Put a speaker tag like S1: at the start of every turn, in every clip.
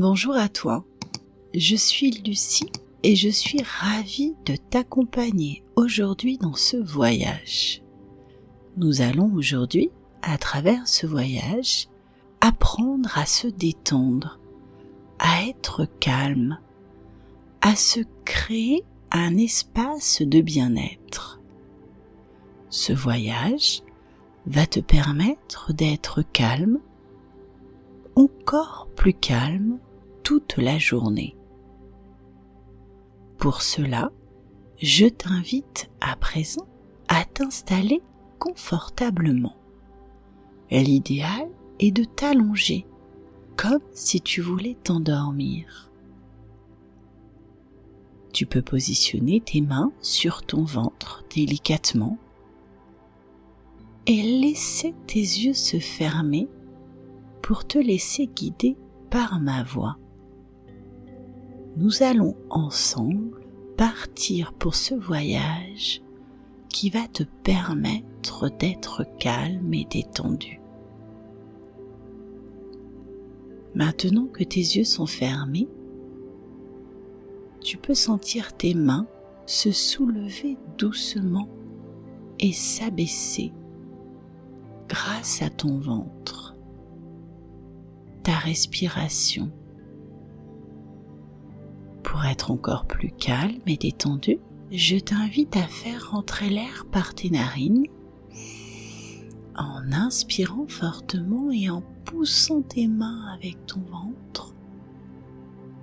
S1: Bonjour à toi, je suis Lucie et je suis ravie de t'accompagner aujourd'hui dans ce voyage. Nous allons aujourd'hui, à travers ce voyage, apprendre à se détendre, à être calme, à se créer un espace de bien-être. Ce voyage va te permettre d'être calme, encore plus calme toute la journée. Pour cela, je t'invite à présent à t'installer confortablement. L'idéal est de t'allonger comme si tu voulais t'endormir. Tu peux positionner tes mains sur ton ventre délicatement et laisser tes yeux se fermer pour te laisser guider par ma voix. Nous allons ensemble partir pour ce voyage qui va te permettre d'être calme et détendu. Maintenant que tes yeux sont fermés, tu peux sentir tes mains se soulever doucement et s'abaisser grâce à ton ventre, ta respiration. Pour être encore plus calme et détendu, je t'invite à faire rentrer l'air par tes narines en inspirant fortement et en poussant tes mains avec ton ventre,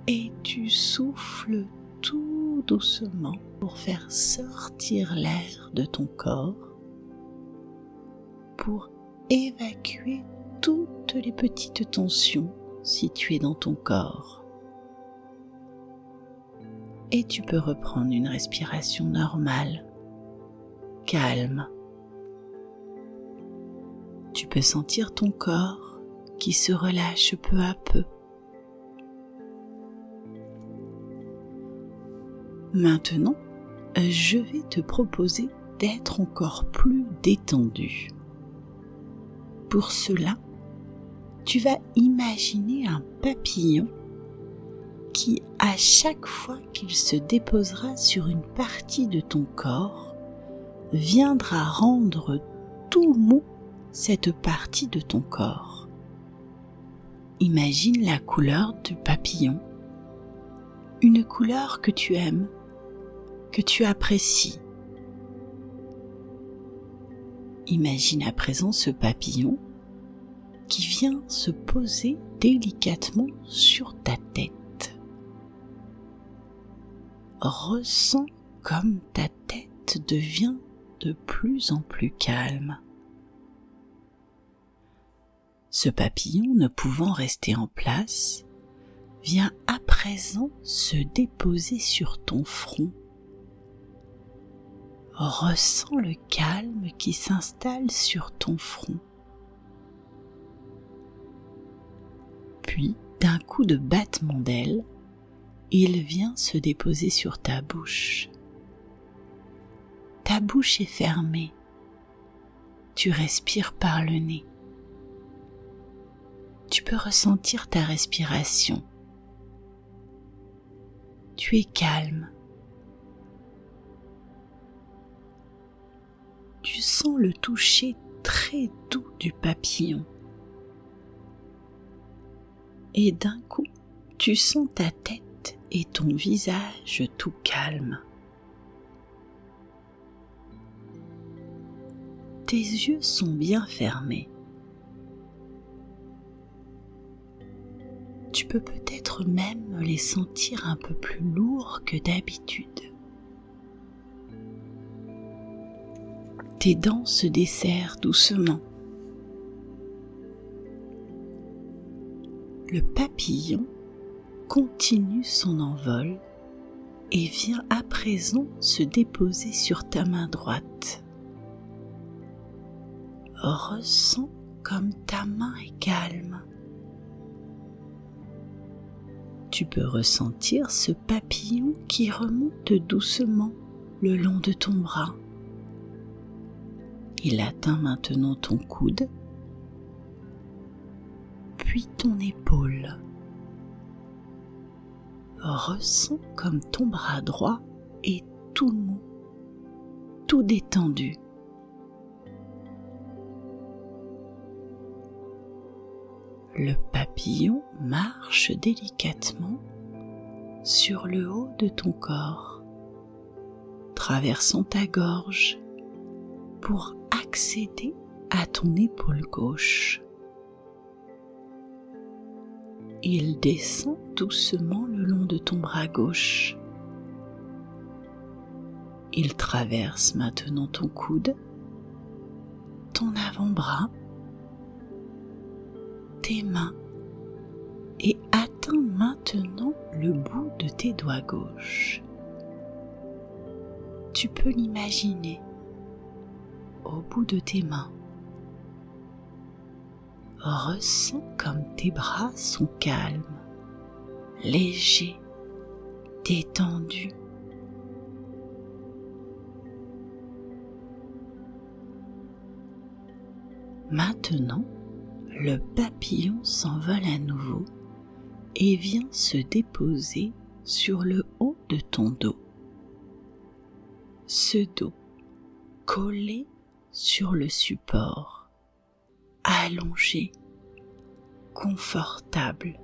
S1: et tu souffles tout doucement pour faire sortir l'air de ton corps, pour évacuer toutes les petites tensions situées dans ton corps. Et tu peux reprendre une respiration normale, calme. Tu peux sentir ton corps qui se relâche peu à peu. Maintenant, je vais te proposer d'être encore plus détendu. Pour cela, tu vas imaginer un papillon qui, à chaque fois qu'il se déposera sur une partie de ton corps, viendra rendre tout mou cette partie de ton corps. Imagine la couleur du papillon, une couleur que tu aimes, que tu apprécies. Imagine à présent ce papillon qui vient se poser délicatement sur ta tête. Ressens comme ta tête devient de plus en plus calme. Ce papillon, ne pouvant rester en place, vient à présent se déposer sur ton front. Ressens le calme qui s'installe sur ton front. Puis, d'un coup de battement d'ailes, il vient se déposer sur ta bouche. Ta bouche est fermée. Tu respires par le nez. Tu peux ressentir ta respiration. Tu es calme. Tu sens le toucher très doux du papillon. Et d'un coup, tu sens ta tête et ton visage tout calme. Tes yeux sont bien fermés. Tu peux peut-être même les sentir un peu plus lourds que d'habitude. Tes dents se desserrent doucement. Le papillon continue son envol et vient à présent se déposer sur ta main droite. Ressens comme ta main est calme. Tu peux ressentir ce papillon qui remonte doucement le long de ton bras. Il atteint maintenant ton coude, puis ton épaule. ressens comme ton bras droit est tout mou, tout détendu. Le papillon marche délicatement sur le haut de ton corps, traversant ta gorge pour accéder à ton épaule gauche. Il descend doucement le long de ton bras gauche. Il traverse maintenant ton coude, ton avant-bras, tes mains et atteint maintenant le bout de tes doigts gauches. Tu peux l'imaginer au bout de tes mains. Ressens comme tes bras sont calmes, légers, détendus. Maintenant, le papillon s'envole à nouveau et vient se déposer sur le haut de ton dos. Ce dos collé sur le support, allongé, confortable.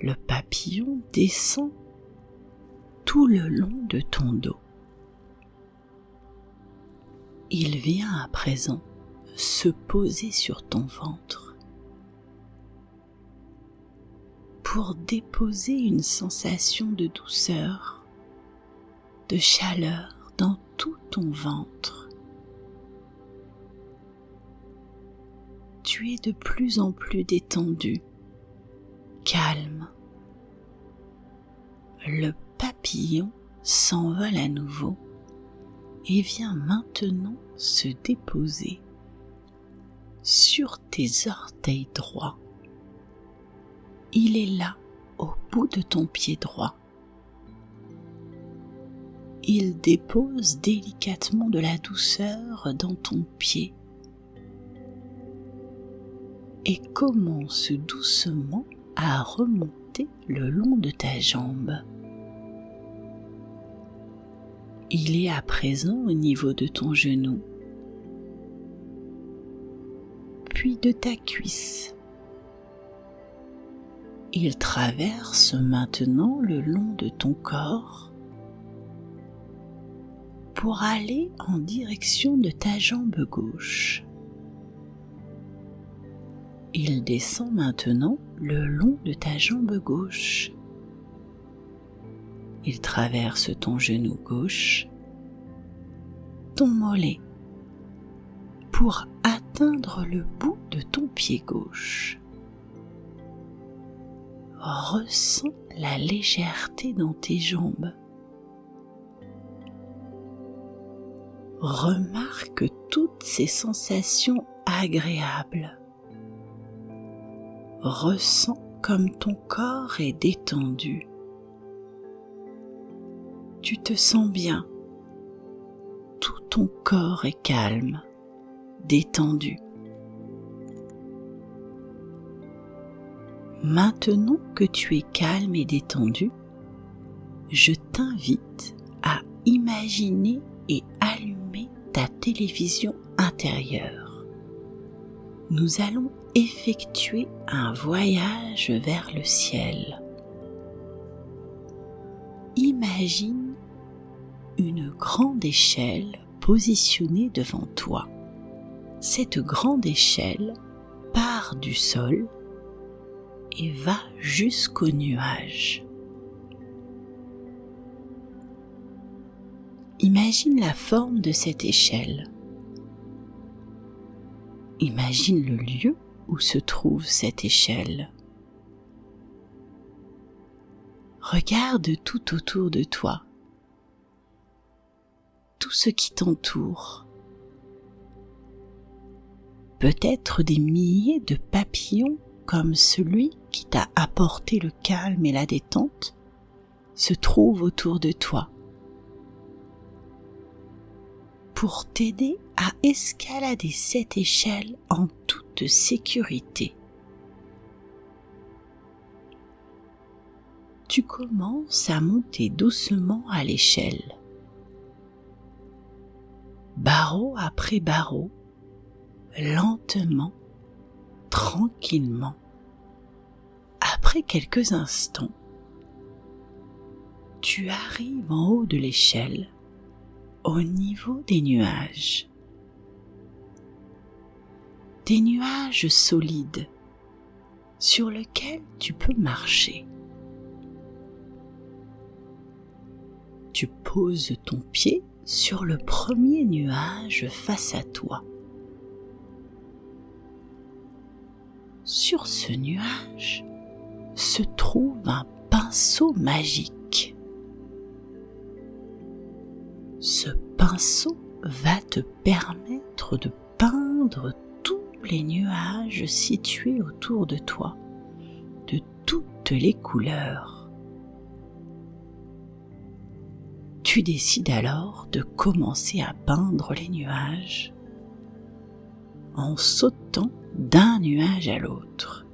S1: Le papillon descend tout le long de ton dos. Il vient à présent se poser sur ton ventre pour déposer une sensation de douceur, de chaleur dans tout ton ventre. Tu es de plus en plus détendu, calme. Le papillon s'envole à nouveau et vient maintenant se déposer sur tes orteils droits. Il est là, au bout de ton pied droit. Il dépose délicatement de la douceur dans ton pied et commence doucement à remonter le long de ta jambe. Il est à présent au niveau de ton genou, puis de ta cuisse. Il traverse maintenant le long de ton corps pour aller en direction de ta jambe gauche. Il descend maintenant le long de ta jambe gauche. Il traverse ton genou gauche, ton mollet, pour atteindre le bout de ton pied gauche. Ressens la légèreté dans tes jambes. Remarque toutes ces sensations agréables. Ressens comme ton corps est détendu. Tu te sens bien. Tout ton corps est calme, détendu. Maintenant que tu es calme et détendu, je t'invite à imaginer et allumer ta télévision intérieure. Nous allons effectuer un voyage vers le ciel. Imagine une grande échelle positionnée devant toi. Cette grande échelle part du sol et va jusqu'aux nuages. Imagine la forme de cette échelle. Imagine le lieu où se trouve cette échelle. Regarde tout autour de toi, tout ce qui t'entoure. Peut-être des milliers de papillons comme celui qui t'a apporté le calme et la détente se trouvent autour de toi pour t'aider à escalader cette échelle en toute sécurité. tu commences à monter doucement à l'échelle. Barreau après barreau, lentement, tranquillement. Après quelques instants, tu arrives en haut de l'échelle, au niveau des nuages. Des nuages solides sur lesquels tu peux marcher. Tu poses ton pied sur le premier nuage face à toi. Sur ce nuage se trouve un pinceau magique. Ce pinceau va te permettre de peindre tous les nuages situés autour de toi, de toutes les couleurs. Tu décides alors de commencer à peindre les nuages en sautant d'un nuage à l'autre.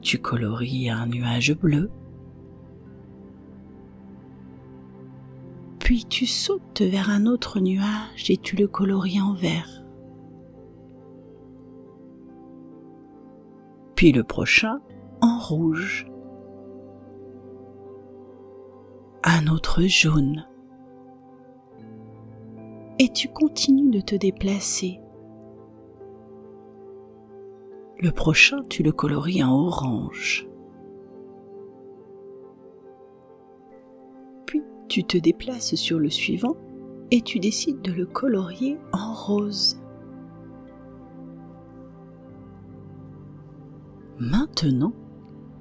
S1: Tu colories un nuage bleu, puis tu sautes vers un autre nuage et tu le colories en vert. Puis le prochain en rouge. Un autre jaune. Et tu continues de te déplacer. Le prochain, tu le colories en orange. Puis tu te déplaces sur le suivant et tu décides de le colorier en rose. Maintenant,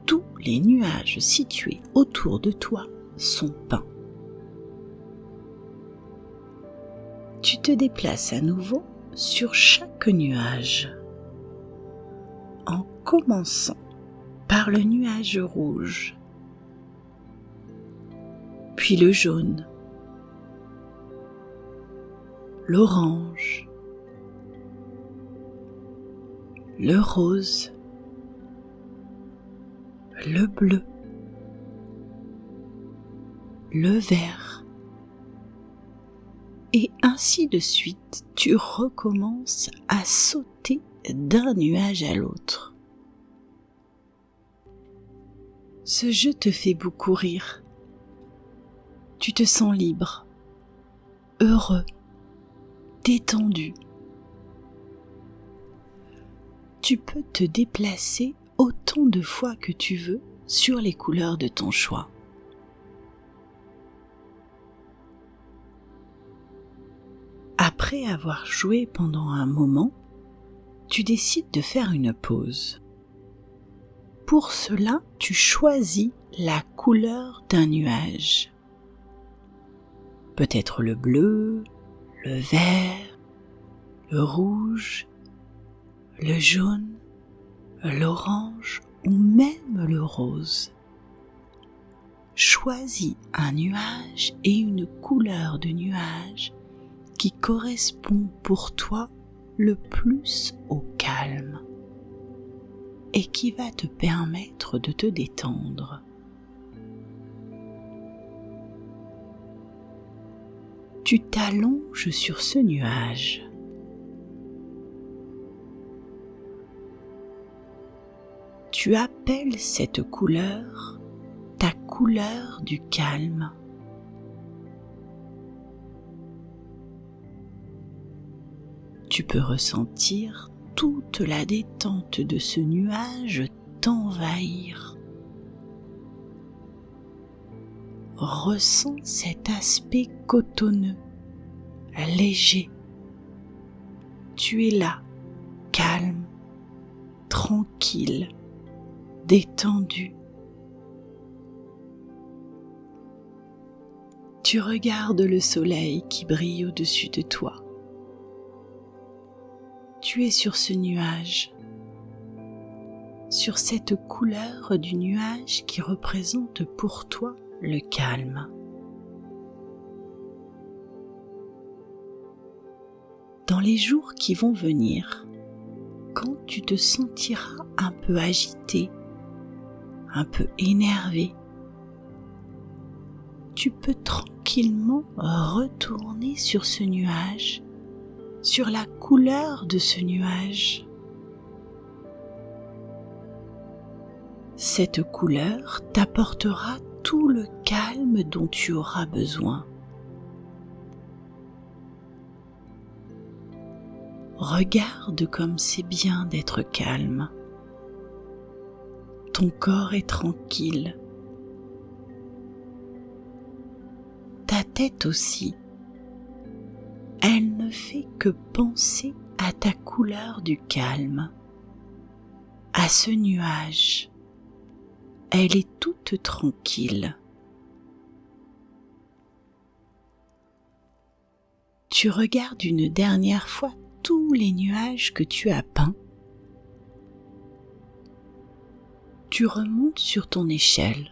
S1: tous les nuages situés autour de toi sont peints. Tu te déplaces à nouveau sur chaque nuage, en commençant par le nuage rouge, puis le jaune, l'orange, le rose, le bleu, le vert, et ainsi de suite, tu recommences à sauter d'un nuage à l'autre. Ce jeu te fait beaucoup rire. Tu te sens libre, heureux, détendu. Tu peux te déplacer autant de fois que tu veux sur les couleurs de ton choix. Après avoir joué pendant un moment, tu décides de faire une pause. Pour cela, tu choisis la couleur d'un nuage. Peut-être le bleu, le vert, le rouge, le jaune, l'orange ou même le rose. Choisis un nuage et une couleur de nuage qui correspond pour toi le plus au calme et qui va te permettre de te détendre. Tu t'allonges sur ce nuage. Tu appelles cette couleur ta couleur du calme. Tu peux ressentir toute la détente de ce nuage t'envahir. Ressens cet aspect cotonneux, léger. Tu es là, calme, tranquille, détendu. Tu regardes le soleil qui brille au-dessus de toi. Tu es sur ce nuage, sur cette couleur du nuage qui représente pour toi le calme. Dans les jours qui vont venir, quand tu te sentiras un peu agité, un peu énervé, tu peux tranquillement retourner sur ce nuage, sur la couleur de ce nuage. Cette couleur t'apportera tout le calme dont tu auras besoin. Regarde comme c'est bien d'être calme. Ton corps est tranquille. Ta tête aussi. Elle ne fait que penser à ta couleur du calme, à ce nuage. Elle est toute tranquille. Tu regardes une dernière fois tous les nuages que tu as peints. Tu remontes sur ton échelle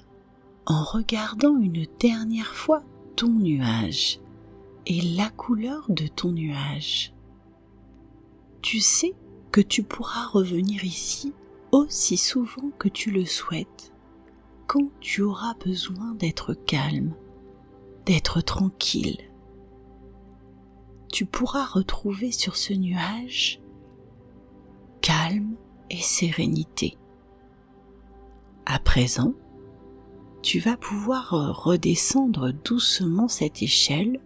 S1: en regardant une dernière fois ton nuage et la couleur de ton nuage. Tu sais que tu pourras revenir ici aussi souvent que tu le souhaites, quand tu auras besoin d'être calme, d'être tranquille. Tu pourras retrouver sur ce nuage calme et sérénité. À présent, tu vas pouvoir redescendre doucement cette échelle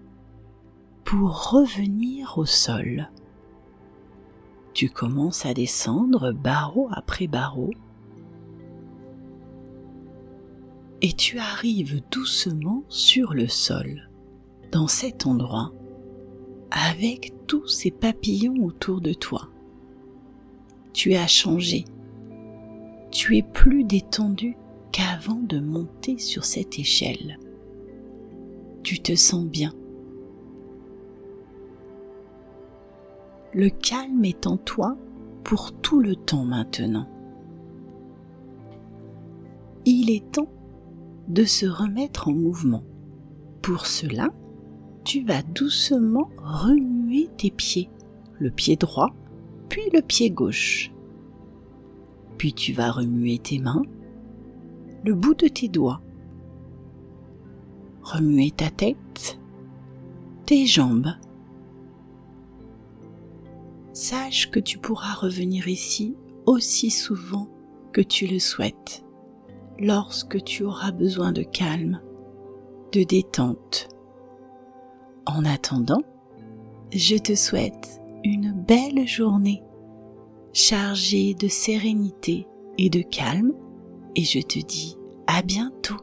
S1: pour revenir au sol. Tu commences à descendre barreau après barreau et tu arrives doucement sur le sol, dans cet endroit, avec tous ces papillons autour de toi. Tu as changé. Tu es plus détendu qu'avant de monter sur cette échelle. Tu te sens bien. Le calme est en toi pour tout le temps maintenant. Il est temps de se remettre en mouvement. Pour cela, tu vas doucement remuer tes pieds, le pied droit, puis le pied gauche. Puis tu vas remuer tes mains, le bout de tes doigts. Remuer ta tête, tes jambes. Sache que tu pourras revenir ici aussi souvent que tu le souhaites, lorsque tu auras besoin de calme, de détente. En attendant, je te souhaite une belle journée, chargée de sérénité et de calme, et je te dis à bientôt.